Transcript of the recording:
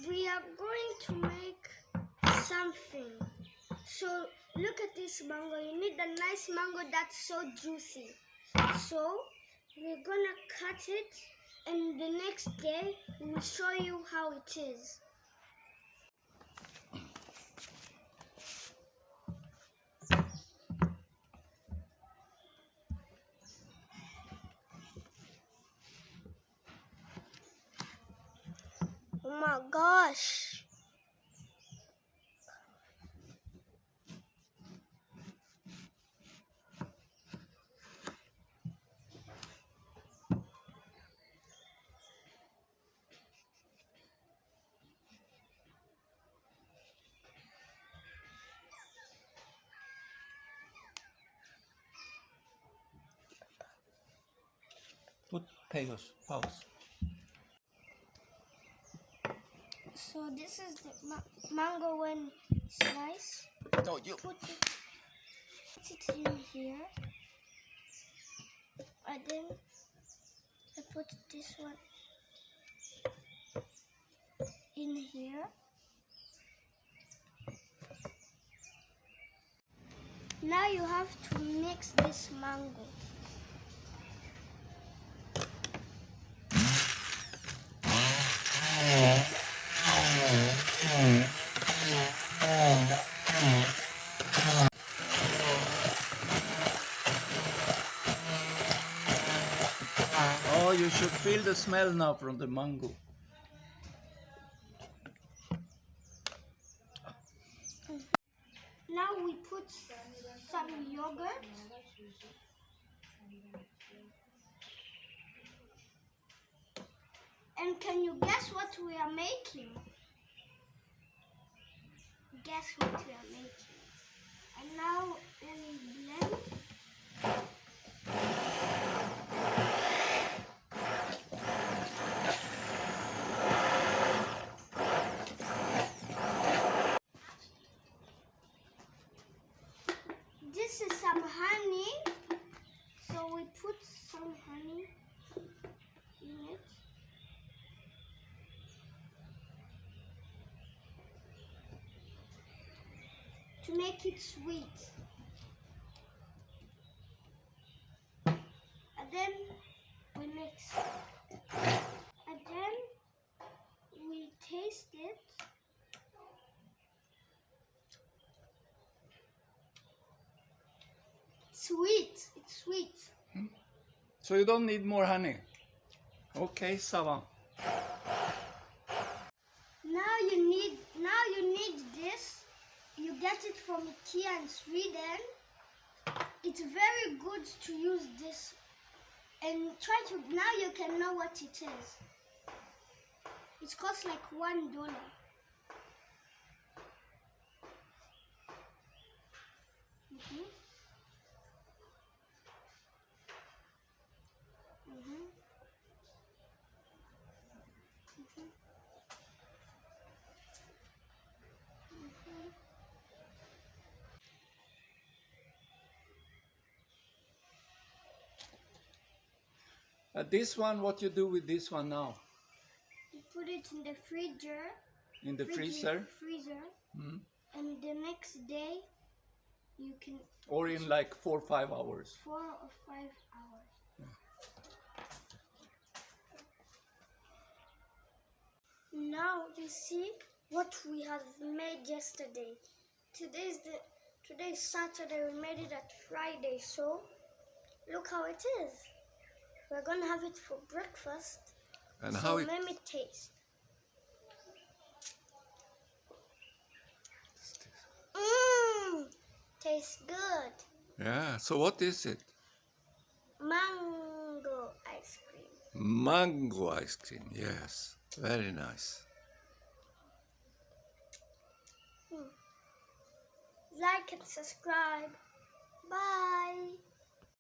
we are going to make something. So look at this mango. You need a nice mango that's so juicy. So we're gonna cut it, and the next day we will show you how it is. Oh my gosh! Put pause. So this is the mango when sliced. No, you. Put it in here, and then I put this one in here. Now you have to mix this mango. Oh, you should feel the smell now from the mango. Now we put some yogurt. And can you guess what we are making? Guess what we are making. And now we blend. This is some honey. So we put some honey in it. To make it sweet. And then we mix. And then we taste it. Sweet. It's sweet. So you don't need more honey. Okay, ça va. Now you need this. You get it from IKEA in Sweden. It's very good to use this, and now you can know what it is. It costs like $1. This one, what you do with this one now? You put it in the freezer. In the freezer? Mm-hmm. And the next day you can... Or in like 4 or 5 hours? 4 or 5 hours. Yeah. Now you see what we have made yesterday. Today is Saturday. We made it at Friday, so look how it is. We're gonna have it for breakfast. And so how it... let me taste. Tastes good. Yeah, so what is it? Mango ice cream. Mango ice cream, yes. Very nice. Like and subscribe. Bye.